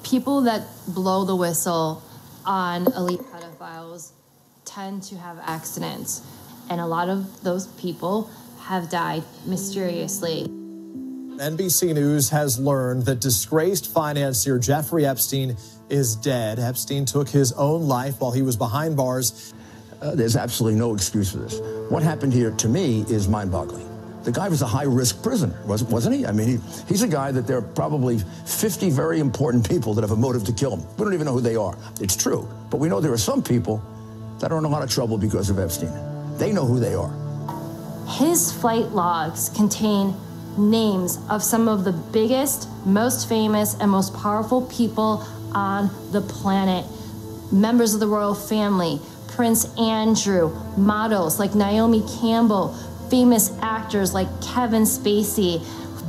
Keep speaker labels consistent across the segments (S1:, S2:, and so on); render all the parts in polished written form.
S1: people that blow the whistle on elite pedophiles tend to have accidents, and a lot of those people have died mysteriously.
S2: NBC News has learned that disgraced financier Jeffrey Epstein is dead. Epstein took his own life while he was behind bars.
S3: There's absolutely no excuse for this. What happened here, to me, is mind-boggling. The guy was a high-risk prisoner, wasn't he? I mean, he's a guy that there are probably 50 very important people that have a motive to kill him. We don't even know who they are. It's true. But we know there are some people that are in a lot of trouble because of Epstein. They know who they are.
S1: His flight logs contain names of some of the biggest, most famous, and most powerful people on the planet. Members of the royal family, Prince Andrew, models like Naomi Campbell, famous actors like Kevin Spacey,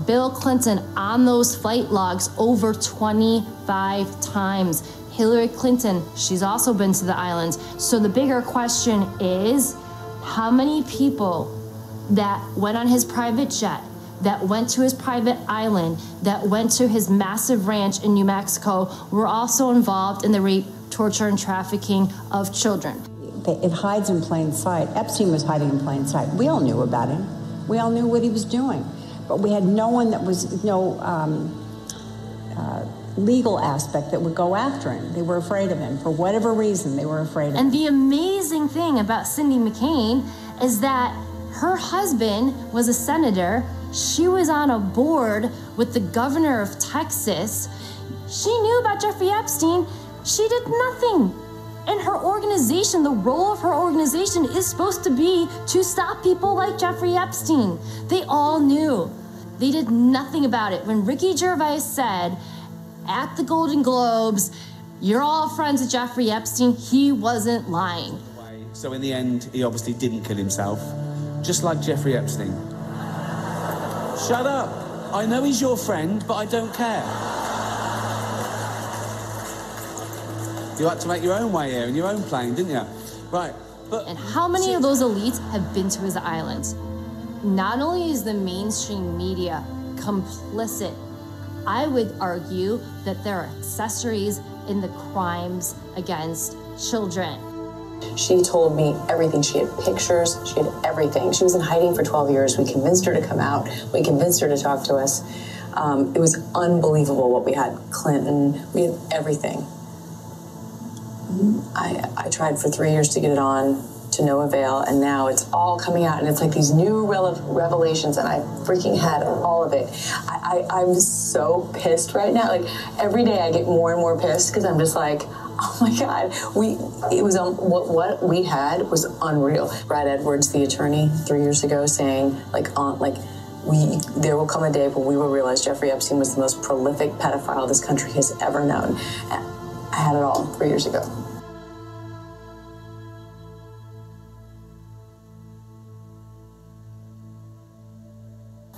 S1: Bill Clinton on those flight logs over 25 times. Hillary Clinton, she's also been to the islands. So the bigger question is, how many people that went on his private jet, that went to his private island, that went to his massive ranch in New Mexico were also involved in the rape, torture, and trafficking of children?
S4: It hides in plain sight. Epstein was hiding in plain sight. We all knew about him. We all knew what he was doing. But we had no one that was, legal aspect that would go after him. They were afraid of him. For whatever reason, they were afraid of him.
S1: And the amazing thing about Cindy McCain is that her husband was a senator. She was on a board with the governor of Texas. She knew about Jeffrey Epstein. She did nothing. And her organization, the role of her organization is supposed to be to stop people like Jeffrey Epstein. They all knew. They did nothing about it. When Ricky Gervais said at the Golden Globes, "You're all friends with Jeffrey Epstein," he wasn't lying.
S5: So in the end, he obviously didn't kill himself, just like Jeffrey Epstein. Shut up. I know he's your friend, but I don't care. You had to make your own way here in your own plane, didn't you? Right, but...
S1: And how many of those elites have been to his islands? Not only is the mainstream media complicit, I would argue that there are accessories in the crimes against children.
S6: She told me everything. She had pictures, she had everything. She was in hiding for 12 years. We convinced her to come out. We convinced her to talk to us. It was unbelievable what we had. Clinton, we had everything. I tried for 3 years to get it on, to no avail, and now it's all coming out, and it's like these new revelations, and I freaking had all of it. I'm so pissed right now. Like, every day I get more and more pissed because I'm just like, oh my God, what we had was unreal. Brad Edwards, the attorney, 3 years ago, saying there will come a day when we will realize Jeffrey Epstein was the most prolific pedophile this country has ever known. I had it all 3 years ago.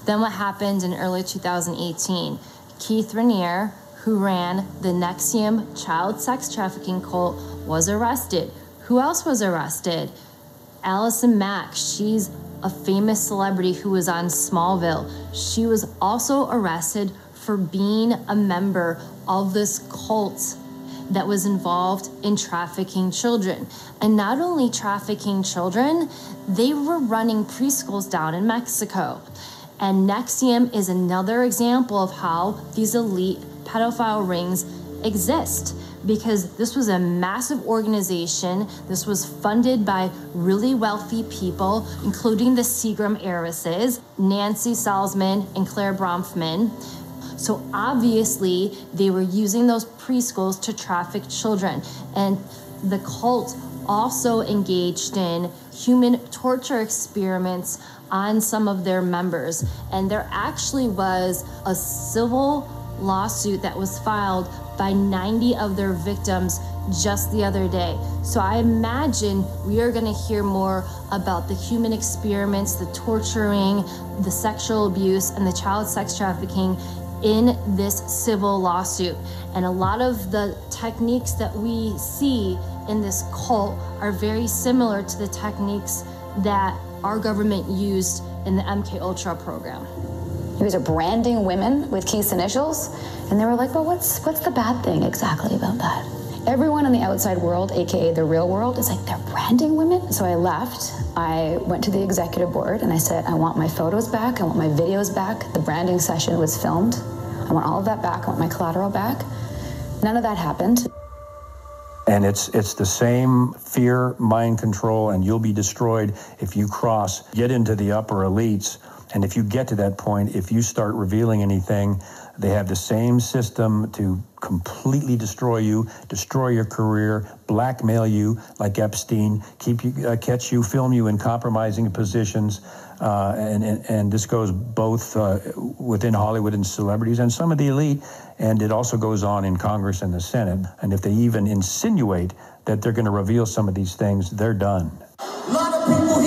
S1: Then what happened in early 2018? Keith Raniere, who ran the NXIVM child sex trafficking cult, was arrested. Who else was arrested? Allison Mack. She's a famous celebrity who was on Smallville. She was also arrested for being a member of this cult that was involved in trafficking children. And not only trafficking children, they were running preschools down in Mexico. And NXIVM is another example of how these elite pedophile rings exist, because this was a massive organization. This was funded by really wealthy people, including the Seagram heiresses, Nancy Salzman and Claire Bronfman. So obviously they were using those preschools to traffic children. And the cult also engaged in human torture experiments on some of their members. And there actually was a civil lawsuit that was filed by 90 of their victims just the other day. So I imagine we are gonna hear more about the human experiments, the torturing, the sexual abuse, and the child sex trafficking in this civil lawsuit. And a lot of the techniques that we see in this cult are very similar to the techniques that our government used in the MK Ultra program.
S7: You guys are branding women with Keith's initials? And they were like, well, what's the bad thing exactly about that? Everyone in the outside world, AKA the real world, is like, they're branding women? So I left. I went to the executive board and I said, I want my photos back. I want my videos back. The branding session was filmed. I want all of that back. I want my collateral back. None of that happened.
S8: And it's the same fear, mind control, and you'll be destroyed if you get into the upper elites. And if you get to that point, if you start revealing anything, they have the same system to completely destroy you, destroy your career, blackmail you like Epstein, catch you, film you in compromising positions. And this goes both within Hollywood and celebrities and some of the elite, and it also goes on in Congress and the Senate. And if they even insinuate that they're going to reveal some of these things, they're done.
S9: A lot of people